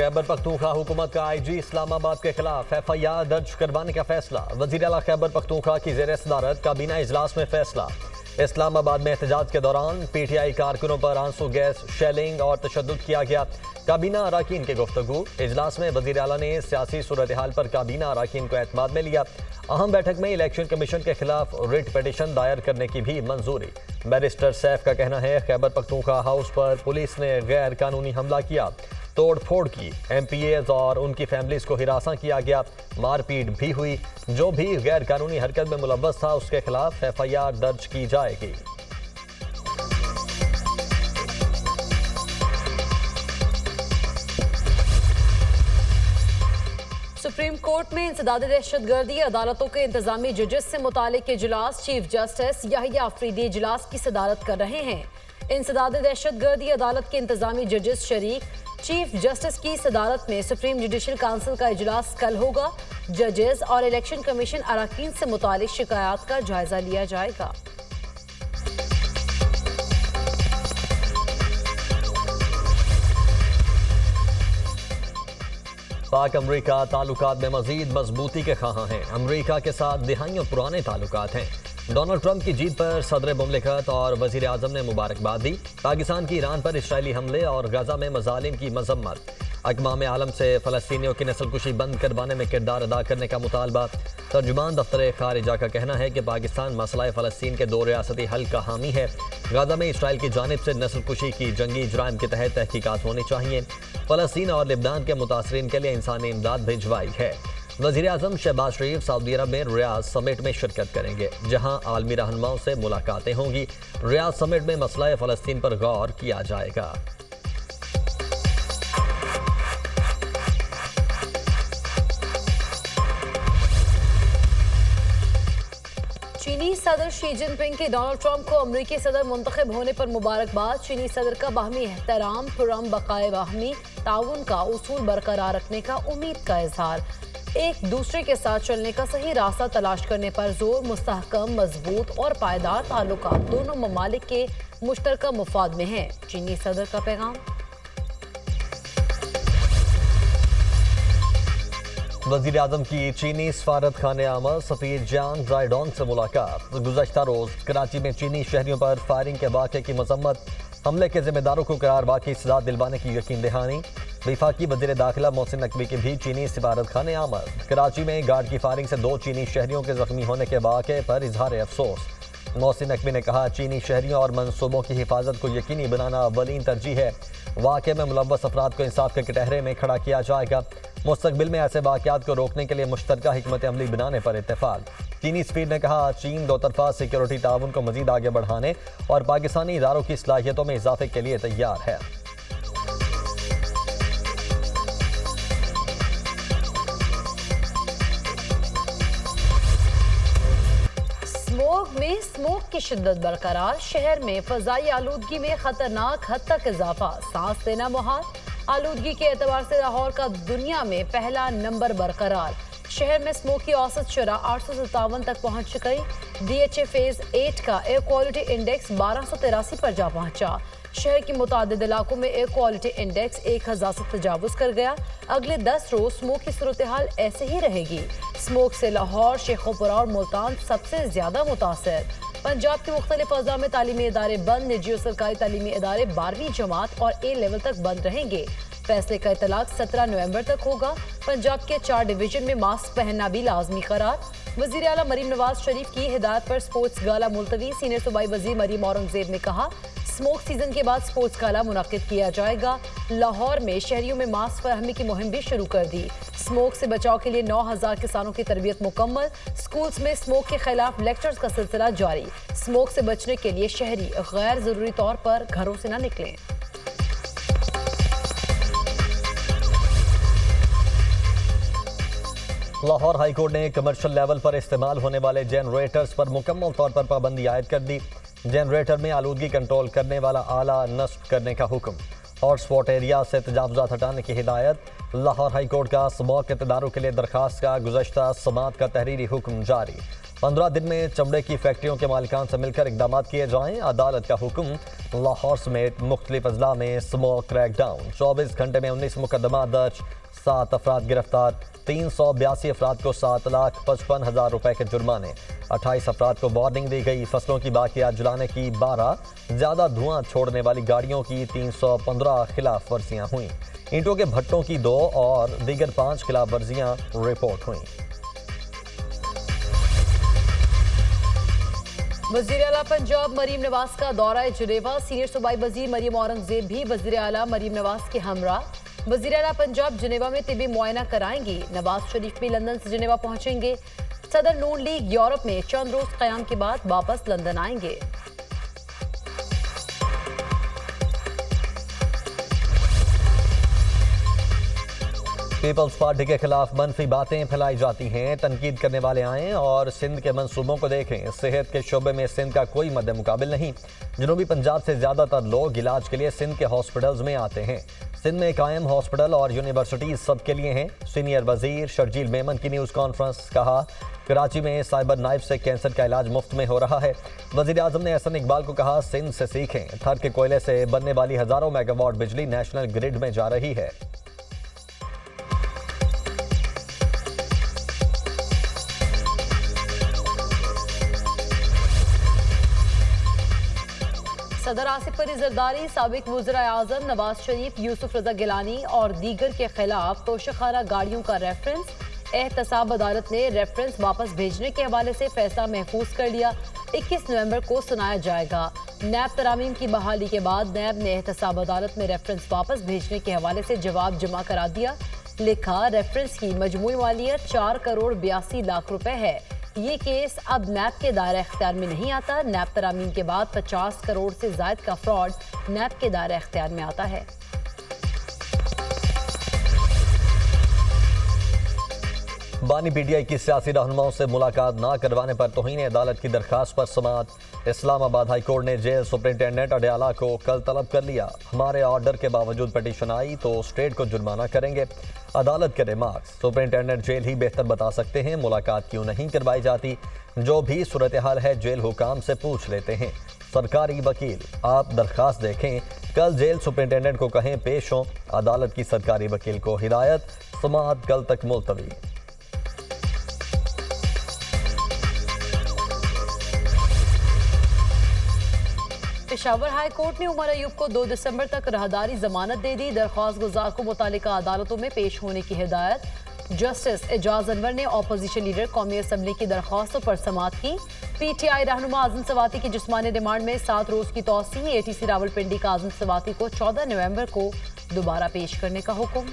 खैबर पख्तूनख्वा हुकूमत का IG इस्लामाबाद के खिलाफ FIR दर्ज करवाने का फैसला। वज़ीर आला खैबर पख्तूनख्वा की ज़ेर सदारत काबीना इजलास में फैसला। इस्लामाबाद में एहतजाज के दौरान PTI कारकुनों पर आंसू गैस शेलिंग और तशद्दुद किया गया। काबीना अराकीन की गुफ्तगू। इजलास में वज़ीर आला ने सियासी सूरत हाल पर काबीना अराकीन को एतमाद में लिया। अहम बैठक में इलेक्शन कमीशन के खिलाफ रिट पिटीशन दायर करने की भी मंजूरी। बैरिस्टर सैफ का कहना है खैबर पख्तूनख्वा हाउस पर पुलिस ने गैर कानूनी हमला किया, तोड़ फोड़ की, MPAs और उनकी फैमिलीज को हिरासा किया गया, मारपीट भी हुई। जो भी गैर कानूनी हरकत में मुलव्वस था उसके खिलाफ FIR दर्ज की जाएगी। सुप्रीम कोर्ट में इंसदाद दहशतगर्दी अदालतों के इंतजामी जजेस से मुतालिक इजलास चीफ जस्टिस याहिया अफरीदी इजलास की सदारत कर रहे हैं। इंसदाद दहशतगर्दी अदालत के इंतजामी जजेस शरीक चीफ जस्टिस की सदारत में सुप्रीम जुडिशल काउंसिल का इजलास कल होगा। जजेस और इलेक्शन कमीशन अराकीन से मुतालिक शिकायत का जायजा लिया जाएगा। पाक अमरीका ताल्लुकात में मजीद मजबूती के ख्वाहां हैं। अमरीका के साथ दिहाइयों पुराने ताल्लुकात हैं। डोनाल्ड ट्रंप की जीत पर सदर मुमलिकत और वजीर आजम ने मुबारकबाद दी। पाकिस्तान की ईरान पर इसराइली हमले और गजा में मजालिम की मजम्मत। अक़वाम आलम से फ़लस्तीनियों की नस्लकुशी बंद करवाने में किरदार अदा करने का मुतालबा। तर्जुमान दफ्तर खारिजा का कहना है कि पाकिस्तान मसला फ़लस्तीन के 2 रियासती हल का हामी है। गजा में इसराइल की जानिब से नस्लकुशी की जंगी इजराम के तहत तहकीकात होनी चाहिए। फ़लस्तीन और लिबनान के मुतासरीन के लिए इंसानी इमदाद भिजवाई है। वज़ीर आज़म शहबाज शरीफ सऊदी अरब में रियाद समिट में शिरकत करेंगे, जहां आलमी रहनुमाओं से मुलाकातें होंगी। रियाद समिट में मसला फ़लस्तीन पर गौर किया जाएगा। चीनी सदर शी जिनपिंग के डोनाल्ड ट्रंप को अमरीकी सदर मुंतखब होने पर मुबारकबाद। चीनी सदर का बाहमी एहतराम, पुरम बकाए बाहमी ताउन का उसूल बरकरार रखने का उम्मीद का इजहार। एक दूसरे के साथ चलने का सही रास्ता तलाश करने पर जोर। मुस्तहकम, मजबूत और पायदार ताल्लुकात दोनों ममालिक के मुश्तरका मुफाद में हैं। चीनी सदर का पैगाम। वज़ीर आज़म की चीनी सफारत खाने आमद सफ़ीर जांग ड्राइडोंग से मुलाकात। गुज़श्ता रोज़ कराची में चीनी शहरियों पर फायरिंग के वाक़े की मजम्मत। हमले के जिम्मेदारों को करार बाकी सजा दिलवाने की यकीन दहानी। वफाकी वज़ीर दाखिला मोहसिन नकवी की भी चीनी सफारत खाने आमद। कराची में गार्ड की फायरिंग से 2 चीनी शहरियों के जख्मी होने के वाक़े पर इजहार अफसोस। मोहसिन नकवी ने कहा चीनी शहरियों और मनसूबों की हिफाजत को यकीनी बनाना अव्वलीन तरजीह है। वाक़े में मुलव्वस अफराद को इंसाफ के कटहरे में खड़ा किया जाएगा। मुस्तकबिल में ऐसे वाक़यात को रोकने के लिए मुश्तरका हिकमत अमली बनाने पर इत्तेफाक। चीनी सफीर ने कहा चीन 2 तरफा सिक्योरिटी ताउन को मजीद आगे बढ़ाने और पाकिस्तानी इदारों की सलाहियतों में इजाफे के लिए तैयार है। स्मोक की शिद्दत बरकरार। शहर में फजाई आलूदगी में खतरनाक हद तक इजाफा, सांस लेना मुहाल। आलूदगी के एतबार से लाहौर का दुनिया में पहला नंबर बरकरार। शहर में स्मोक की औसत शरह 857 तक पहुंच गई। DHA फेज 8 का एयर क्वालिटी इंडेक्स 1283 पर जा पहुंचा। शहर की मुतादिद इलाकों में एयर क्वालिटी इंडेक्स 1000 से तजावुज कर गया। अगले 10 रोज स्मोक की सूरत हाल ऐसे ही रहेगी। स्मोक से लाहौर, शेखोपुरा और मुल्तान सबसे ज्यादा मुतासर। पंजाब के मुख्तलिफ अज़ा में तालीमी इदारे बंद। निजी और सरकारी तालीमी इदारे 12वीं जमात और A लेवल तक बंद रहेंगे। फैसले का इतलाक 17 नवंबर तक होगा। पंजाब के 4 डिवीजन में मास्क पहनना भी लाजमी करार। वज़ीर आला मरीम नवाज शरीफ की हिदायत पर स्पोर्ट्स गाला मुलतवी। सीनियर सूबाई वज़ीर मरीम औरंगजेब ने कहा स्मोक सीजन के बाद स्पोर्ट्स गाला मुनक्किद किया जाएगा। लाहौर में शहरियों में मास्क फराहमी की मुहिम भी शुरू कर दी। स्मोक से बचाव के लिए 9000 किसानों की तरबियत मुकम्मल। स्कूल्स में स्मोक के खिलाफ लेक्चर्स का सिलसिला जारी। स्मोक से बचने के लिए शहरी गैर जरूरी तौर पर घरों से न निकलें। लाहौर हाई कोर्ट ने कमर्शियल लेवल पर इस्तेमाल होने वाले जनरेटर्स पर मुकम्मल तौर पर पाबंदी आयद कर दी। जनरेटर में आलूदगी कंट्रोल करने वाला आला नस्ब करने का हुक्म। हॉटस्पॉट एरिया से तजावुजात हटाने की हिदायत। लाहौर हाई कोर्ट का स्मोक के इक़्तिदारों के लिए दरखास्त का गुज़श्ता समात का तहरीरी हुक्म जारी। 15 दिन में चमड़े की फैक्ट्रियों के मालिकान से मिलकर इक़दामात किए जाएं। अदालत का हुक्म लाहौर समेत मुख्तलिफ अजला में स्मॉल क्रैकडाउन। 24 घंटे में 19 मुकदमा दर्ज, 7 अफराद गिरफ्तार, 382 अफराद को 7,55,000 रुपए के जुर्माने, 28 अफराद को वार्निंग दी गई। फसलों की बाकियात जलाने की 12, ज़्यादा धुआं छोड़ने वाली गाड़ियों की 315 खिलाफ वर्जियाँ हुई। ईंटों के भट्टों की 2 और दीगर 5 खिलाफ वर्जियाँ रिपोर्ट हुई। वज़ीर आला पंजाब मरीम नवाज का दौरा जिनेवा। सीनियर सूबाई वजीर मरीम औरंगजेब भी वज़ीर आला मरीम नवाज के हमरा। वज़ीर आला पंजाब जिनेवा में तिबी मुआयना कराएंगी। नवाज शरीफ भी लंदन से जिनेवा पहुंचेंगे। सदर नून लीग यूरोप में चंद रोज क़याम के बाद वापस लंदन आएंगे। पीपल्स पार्टी के खिलाफ मनफी बातें फैलाई जाती हैं। तनकीद करने वाले आएँ और सिंध के मंसूबों को देखें। सेहत के शोबे में सिंध का कोई मद्दे मुकाबिल नहीं। जनूबी पंजाब से ज़्यादातर लोग इलाज के लिए सिंध के हॉस्पिटल्स में आते हैं। सिंध में कायम हॉस्पिटल और यूनिवर्सिटीज सबके लिए हैं। सीनियर वजीर शर्जील मेमन की न्यूज़ कॉन्फ्रेंस। कहा, कराची में साइबर नाइफ से कैंसर का इलाज मुफ्त में हो रहा है। वज़ीर आज़म ने एहसन इकबाल को कहा, सिंध से सीखें। थर के कोयले से बनने वाली हज़ारों मेगावाट बिजली नेशनल ग्रिड में जा रही है। सदर आसिफ अली जरदारी, साबिक वज़ीर आज़म नवाज शरीफ, यूसुफ रजा गिलानी और दीगर के खिलाफ तोशाखाना गाड़ियों का रेफरेंस। एहतसाब अदालत ने रेफरेंस वापस भेजने के हवाले से फैसला महफूज कर लिया। 21 नवंबर को सुनाया जाएगा। नैब तरामीम की बहाली के बाद नैब ने एहतसाब अदालत में रेफरेंस वापस भेजने के हवाले से जवाब जमा करा दिया। लिखा, रेफरेंस की मजमूई मालियत 4 करोड़ 82 लाख रुपए है। ये केस अब नैब के दायरा इख्तियार में नहीं आता। नैब तरामीम के बाद 50 करोड़ से जायद का फ्रॉड नैब के दायरा इख्तियार में आता है। बानी पीटीआई की सियासी रहनुमाओं से मुलाकात ना करवाने पर तौहीन अदालत की दरखास्त पर समाअत। इस्लामाबाद हाई कोर्ट ने जेल सुपरिंटेंडेंट अडयाला को कल तलब कर लिया। हमारे ऑर्डर के बावजूद पिटीशन आई तो स्टेट को जुर्माना करेंगे। अदालत के रिमार्क्स, सुपरिंटेंडेंट जेल ही बेहतर बता सकते हैं मुलाकात क्यों नहीं करवाई जाती। जो भी सूरत हाल है जेल हुकाम से पूछ लेते हैं। सरकारी वकील, आप दरखास्त देखें, कल जेल सुपरिंटेंडेंट को कहें पेश हों। अदालत की सरकारी वकील को हिदायत, समाअत कल तक मुलतवी। पेशावर हाई कोर्ट ने उमर अयूब को 2 दिसंबर तक राहदारी जमानत दे दी। दरख्वास्त गुजार को मुतालिका अदालतों में पेश होने की हिदायत। जस्टिस एजाज अनवर ने अपोजिशन लीडर कौमी असम्बली की दरख्वास्तों पर समाअत की। पीटीआई रहनुमा आज़म सवाती की जिस्मानी रिमांड में 7 रोज की तौसी। एटीसी रावलपिंडी का आज़म सवाती को 14 नवंबर को दोबारा पेश करने का हुक्म।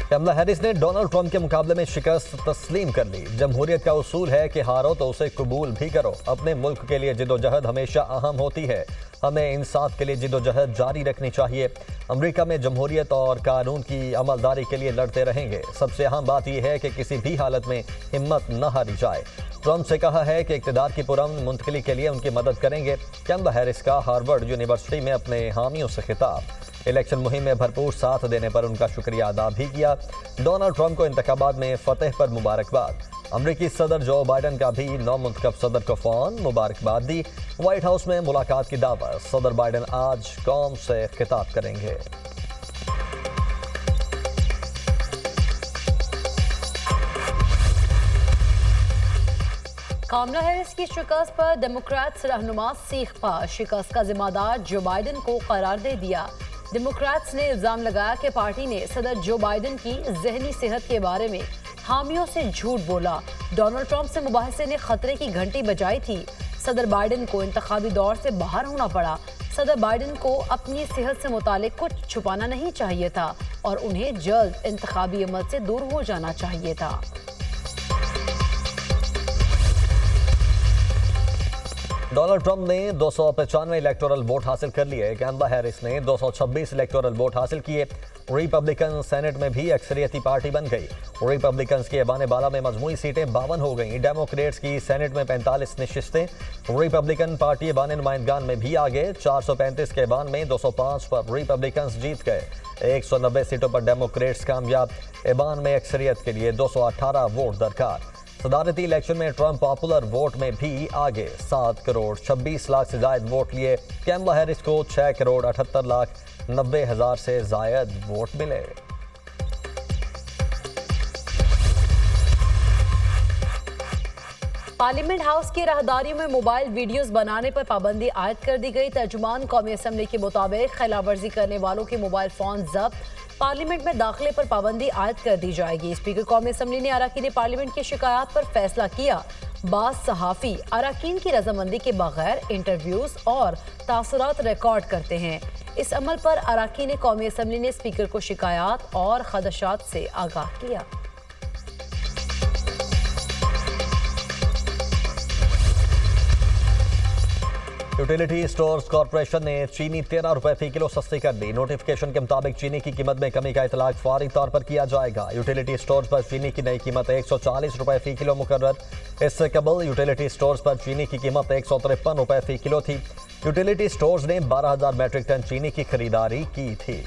कमला हैरिस ने डोनाल्ड ट्रंप के मुकाबले में शिकस्त तस्लीम कर ली। जमहूरियत का उसूल है कि हारो तो उसे कबूल भी करो। अपने मुल्क के लिए जिदोजहद हमेशा अहम होती है। हमें इंसाफ के लिए जिदोजहद जारी रखनी चाहिए। अमेरिका में जमहूरियत और कानून की अमलदारी के लिए लड़ते रहेंगे। सबसे अहम बात यह है कि किसी भी हालत में हिम्मत न हारी जाए। ट्रंप से कहा है कि इक़्तिदार की पुरअमन मुंतकिली के लिए उनकी मदद करेंगे। कमला हैरिस का हार्वर्ड यूनिवर्सिटी में अपने हामियों से खिताब। इलेक्शन मुहिम में भरपूर साथ देने पर उनका शुक्रिया अदा भी किया। डोनाल्ड ट्रंप को इंतखाबात में फतेह पर मुबारकबाद। अमरीकी सदर जो बाइडन का भी नौमुंतखब सदर को फ़ौन मुबारकबाद दी। व्हाइट हाउस में मुलाकात की दावत। सदर बाइडन आज कौम से खिताब करेंगे। कमला हैरिस की शिकस्त पर डेमोक्रेट्स रहनुमा सीख पा। शिकस्त का जिम्मेदार जो बाइडन को करार दे दिया। डेमोक्रेट्स ने इल्जाम लगाया कि पार्टी ने सदर जो बाइडन की जहनी सेहत के बारे में हामियों से झूठ बोला। डोनाल्ड ट्रंप से मुबाहिसे ने खतरे की घंटी बजाई थी। सदर बाइडन को इंतखाबी दौर से बाहर होना पड़ा। सदर बाइडन को अपनी सेहत से मुतालिक कुछ छुपाना नहीं चाहिए था और उन्हें जल्द इंतखाबी अमल से दूर हो जाना चाहिए था। डोनाल्ड ट्रंप ने 295 इलेक्टोरल वोट हासिल कर लिए। कैमला हैरिस ने 226 इलेक्टोरल वोट हासिल किए। रिपब्लिकन सेनेट में भी अक्सरियती पार्टी बन गई। रिपब्लिकन्स की ऐवान बाला में मजमूई सीटें 52 हो गईं। डेमोक्रेट्स की सेनेट में 45 नशिस्तें। रिपब्लिकन पार्टी ऐवान नुमाइंदगान में भी आगे 435 के ऐवान में 205 पर रिपब्लिकन्स जीत गए। 190 सीटों पर डेमोक्रेट्स कामयाब। ऐवान में अक्सरियत के लिए 218 वोट दरकार। सदारती इलेक्शन में ट्रंप पॉपुलर वोट में भी आगे। 7 करोड़ 26 लाख से जायद वोट लिए। कैमला हैरिस को 6 करोड़ 78 लाख 90 हजार से जायद वोट मिले। पार्लियामेंट हाउस की राहदारियों में मोबाइल वीडियोस बनाने पर पाबंदी आयद कर दी गई। तर्जुमान कौमी असम्बली के मुताबिक खिलाफवर्जी करने वालों के मोबाइल फोन जब्त। पार्लियामेंट में दाखिले पर पाबंदी आयद कर दी जाएगी। स्पीकर कौमी असम्बली ने अरकान पार्लियामेंट की शिकायत पर फैसला किया। बाज़ सहाफ़ी अरकान की रजामंदी के बगैर इंटरव्यूज और तासुरात रिकॉर्ड करते हैं। इस अमल पर अरकान कौमी असम्बली ने स्पीकर को शिकायत और खदशात से आगाह किया। यूटिलिटी स्टोर्स कॉरपोरेशन ने चीनी 13 रुपए फी किलो सस्ती कर दी। नोटिफिकेशन के मुताबिक चीनी की कीमत में कमी का इतलाक फौरी तौर पर किया जाएगा। यूटिलिटी स्टोर्स पर चीनी की नई कीमत 140 रुपए फी किलो मुकर्रर। इससे कबल यूटिलिटी स्टोर्स पर चीनी की कीमत 153 रुपए फी किलो थी। यूटिलिटी स्टोर्स ने 12,000 मैट्रिक टन चीनी की खरीदारी की थी।